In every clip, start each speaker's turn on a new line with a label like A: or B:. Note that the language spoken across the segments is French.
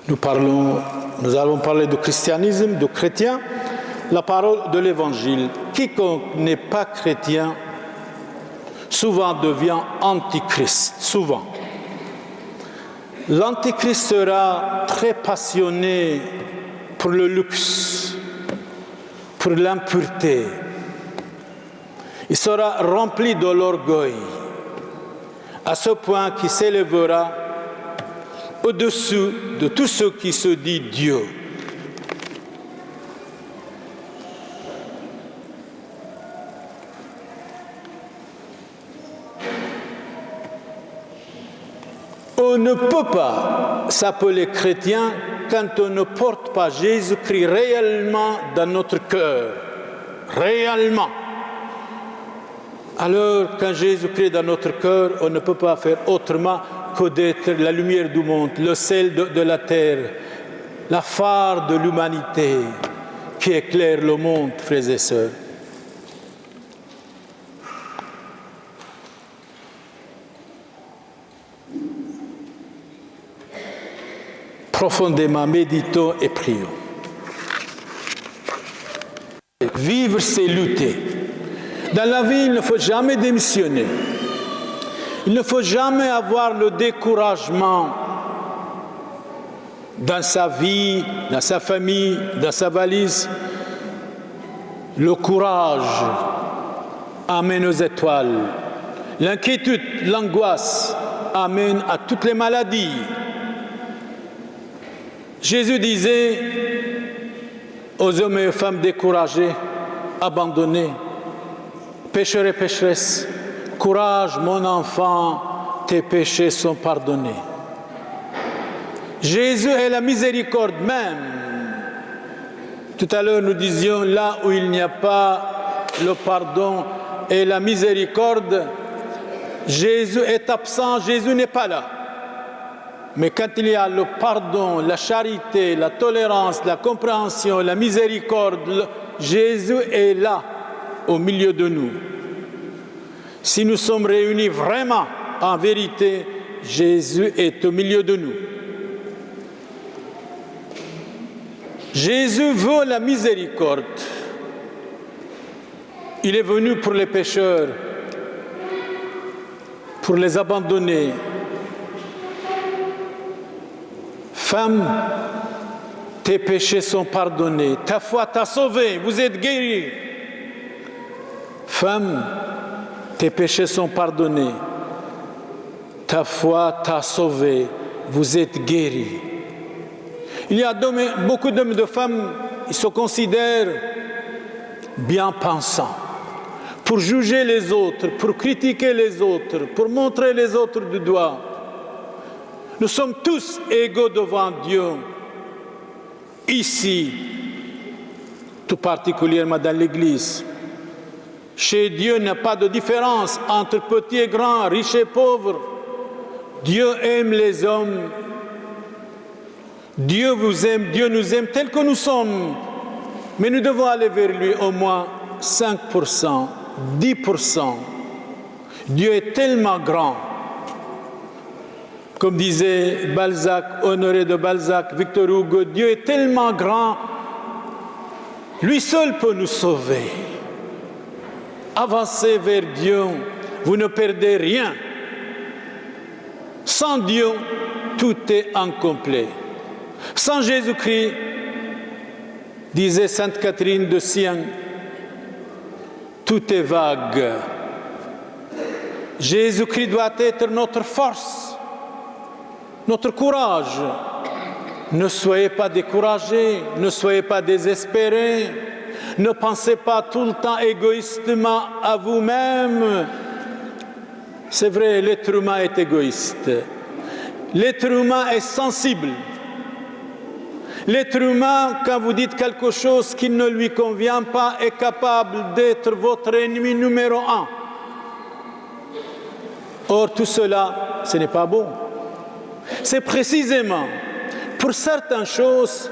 A: Nous allons parler du christianisme, du chrétien, la parole de l'évangile. Quiconque n'est pas chrétien souvent devient antichrist, souvent. L'antichrist sera très passionné pour le luxe, pour l'impureté. Il sera rempli de l'orgueil, à ce point qu'il s'élèvera au-dessus de tout ce qui se dit Dieu. On ne peut pas s'appeler chrétien quand on ne porte pas Jésus-Christ réellement dans notre cœur. Réellement. Alors, quand Jésus-Christ est dans notre cœur, on ne peut pas faire autrement que d'être la lumière du monde, le sel de la terre, la phare de l'humanité qui éclaire le monde, frères et sœurs. Profondément méditons et prions. Vivre, c'est lutter. Dans la vie, il ne faut jamais démissionner. Il ne faut jamais avoir le découragement dans sa vie, dans sa famille, dans sa valise. Le courage amène aux étoiles. L'inquiétude, l'angoisse amènent à toutes les maladies. Jésus disait aux hommes et aux femmes découragés, abandonnés, pécheurs et pécheresses, courage mon enfant, tes péchés sont pardonnés. Jésus est la miséricorde même. Tout à l'heure nous disions, là où il n'y a pas le pardon et la miséricorde, Jésus est absent, Jésus n'est pas là. Mais quand il y a le pardon, la charité, la tolérance, la compréhension, la miséricorde, Jésus est là, au milieu de nous. Si nous sommes réunis vraiment, en vérité, Jésus est au milieu de nous. Jésus veut la miséricorde. Il est venu pour les pécheurs, pour les abandonner. Femme, tes péchés sont pardonnés. Ta foi t'a sauvé. Vous êtes guérie. Femme, tes péchés sont pardonnés. Ta foi t'a sauvé. Vous êtes guérie. Il y a beaucoup d'hommes et de femmes qui se considèrent bien pensants pour juger les autres, pour critiquer les autres, pour montrer les autres du doigt. Nous sommes tous égaux devant Dieu, ici, tout particulièrement dans l'Église. Chez Dieu, il n'y a pas de différence entre petits et grands, riches et pauvres. Dieu aime les hommes. Dieu vous aime, Dieu nous aime tels que nous sommes. Mais nous devons aller vers lui au moins 5%, 10%. Dieu est tellement grand. Comme disait Balzac, Honoré de Balzac, Victor Hugo, Dieu est tellement grand, lui seul peut nous sauver. Avancez vers Dieu, vous ne perdez rien. Sans Dieu, tout est incomplet. Sans Jésus-Christ, disait Sainte Catherine de Sienne, tout est vague. Jésus-Christ doit être notre force. Notre courage. Ne soyez pas découragés, ne soyez pas désespérés, ne pensez pas tout le temps égoïstement à vous-même. C'est vrai, l'être humain est égoïste. L'être humain est sensible. L'être humain, quand vous dites quelque chose qui ne lui convient pas, est capable d'être votre ennemi numéro 1. Or, tout cela, ce n'est pas bon. C'est précisément pour certaines choses,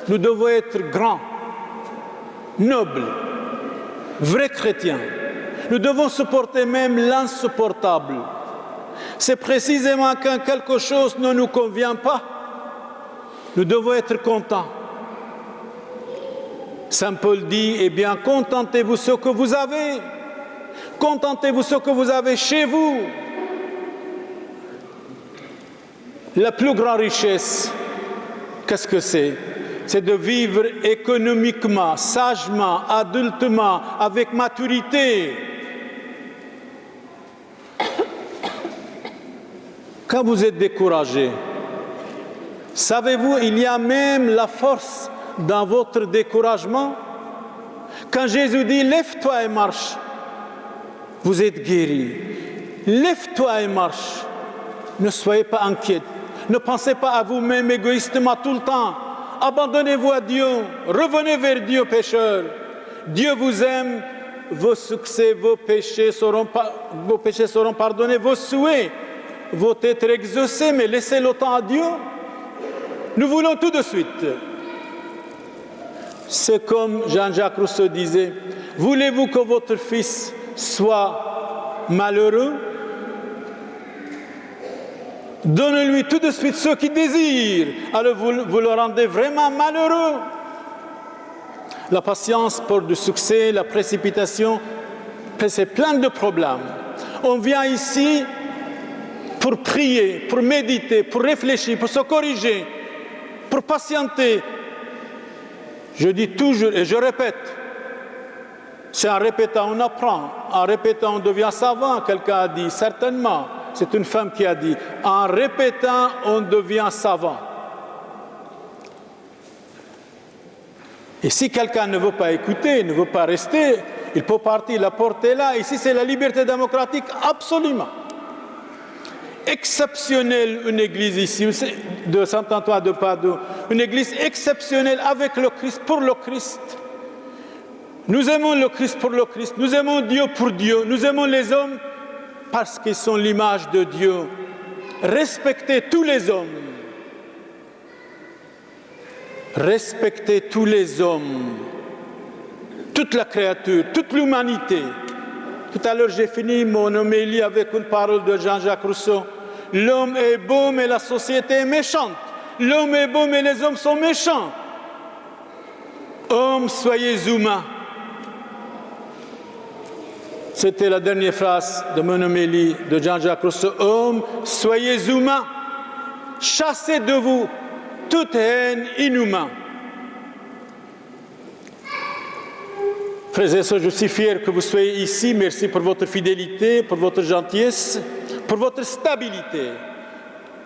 A: nous devons être grands, nobles, vrais chrétiens. Nous devons supporter même l'insupportable. C'est précisément quand quelque chose ne nous convient pas Nous devons être contents. Saint Paul dit, eh bien, contentez-vous ce que vous avez. Contentez-vous ce que vous avez chez vous. La plus grande richesse, qu'est-ce que c'est? C'est de vivre économiquement, sagement, adultement, avec maturité. Quand vous êtes découragé, savez-vous, il y a même la force dans votre découragement. Quand Jésus dit « Lève-toi et marche », vous êtes guéri. Lève-toi et marche. Ne soyez pas inquiets. Ne pensez pas à vous-même égoïstement tout le temps. Abandonnez-vous à Dieu. Revenez vers Dieu, pécheurs. Dieu vous aime. Vos succès, vos péchés seront pardonnés. Vos souhaits vont être exaucés. Mais laissez le temps à Dieu. Nous voulons tout de suite. C'est comme Jean-Jacques Rousseau disait, voulez-vous que votre fils soit malheureux? Donnez-lui tout de suite ce qu'il désire, alors vous le rendez vraiment malheureux. La patience porte du succès, la précipitation, c'est plein de problèmes. On vient ici pour prier, pour méditer, pour réfléchir, pour se corriger, pour patienter. Je dis toujours et je répète, c'est en répétant on apprend, en répétant on devient savant, quelqu'un a dit, certainement, c'est une femme qui a dit, en répétant on devient savant. Et si quelqu'un ne veut pas écouter, ne veut pas rester, il peut partir, la porte est là. Ici c'est la liberté démocratique, absolument. Exceptionnelle une église ici, de Saint-Antoine de Padoue, une église exceptionnelle avec le Christ, pour le Christ. Nous aimons le Christ pour le Christ, nous aimons Dieu pour Dieu, nous aimons les hommes parce qu'ils sont l'image de Dieu. Respectez tous les hommes. Respectez tous les hommes, toute la créature, toute l'humanité. Tout à l'heure, j'ai fini mon homélie avec une parole de Jean-Jacques Rousseau. L'homme est beau, mais la société est méchante. L'homme est beau, mais les hommes sont méchants. Hommes, soyez humains. C'était la dernière phrase de mon homélie de Jean-Jacques Rousseau. Hommes, soyez humains. Chassez de vous toute haine inhumaine. Frères et sœurs, je suis fier que vous soyez ici. Merci pour votre fidélité, pour votre gentillesse, pour votre stabilité.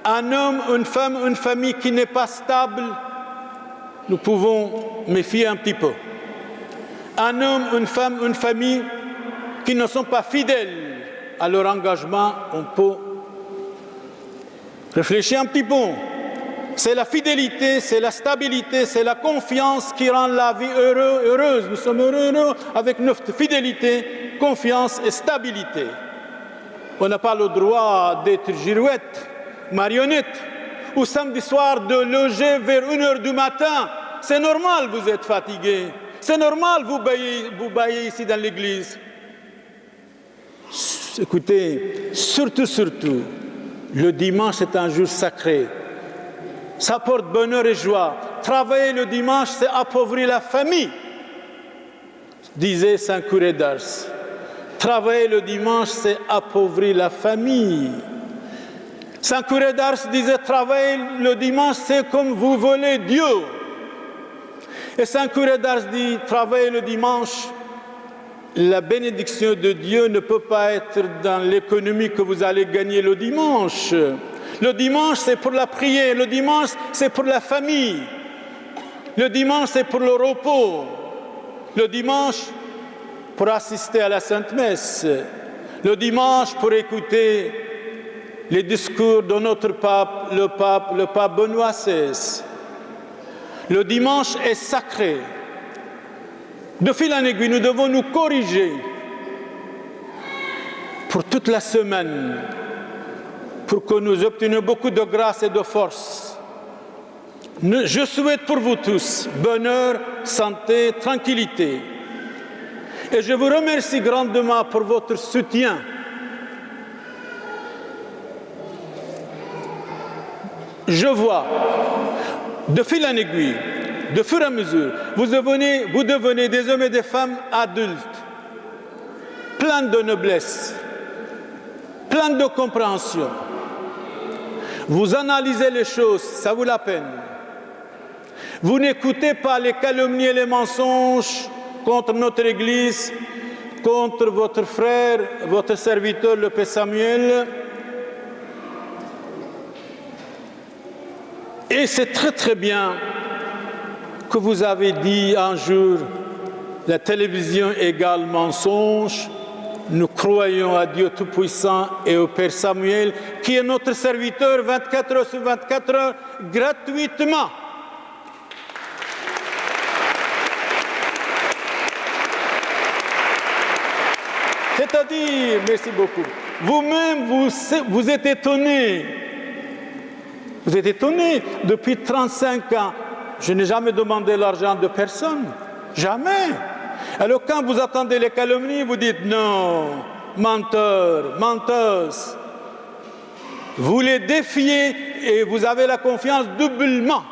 A: Un homme, une femme, une famille qui n'est pas stable, nous pouvons méfier un petit peu. Un homme, une femme, une famille qui ne sont pas fidèles à leur engagement, on peut réfléchir un petit peu. C'est la fidélité, c'est la stabilité, c'est la confiance qui rend la vie heureuse. Nous sommes heureux avec notre fidélité, confiance et stabilité. On n'a pas le droit d'être girouette, marionnette, ou samedi soir de loger vers 1h du matin. C'est normal, vous êtes fatigué. C'est normal, vous baillez ici dans l'église. Écoutez, surtout, le dimanche est un jour sacré. Ça porte bonheur et joie. Travailler le dimanche, c'est appauvrir la famille, disait Saint Curé d'Ars. Travailler le dimanche, c'est appauvrir la famille. Saint Curé d'Ars disait, travailler le dimanche, c'est comme vous volez Dieu. Et Saint Curé d'Ars dit, travailler le dimanche, la bénédiction de Dieu ne peut pas être dans l'économie que vous allez gagner le dimanche. Le dimanche, c'est pour la prière. Le dimanche, c'est pour la famille. Le dimanche, c'est pour le repos. Le dimanche, pour assister à la Sainte Messe. Le dimanche, pour écouter les discours de notre pape, le pape Benoît XVI. Le dimanche est sacré. De fil en aiguille, nous devons nous corriger pour toute la semaine, pour que nous obtenions beaucoup de grâce et de force. Je souhaite pour vous tous bonheur, santé, tranquillité. Et je vous remercie grandement pour votre soutien. Je vois de fil en aiguille, de fur et à mesure, vous devenez des hommes et des femmes adultes, pleins de noblesse, pleins de compréhension. Vous analysez les choses, ça vaut la peine. Vous n'écoutez pas les calomnies et les mensonges contre notre Église, contre votre frère, votre serviteur, le Père Samuel. Et c'est très très bien que vous avez dit un jour, la télévision égale mensonge, nous croyons à Dieu Tout-Puissant et au Père Samuel, qui est notre serviteur 24 heures sur 24 heures, gratuitement. C'est-à-dire, merci beaucoup, vous-même, vous êtes étonnés. Vous êtes étonnés. Depuis 35 ans, je n'ai jamais demandé l'argent de personne. Jamais. Alors quand vous attendez les calomnies, vous dites non, menteur, menteuse. Vous les défiez et vous avez la confiance doublement.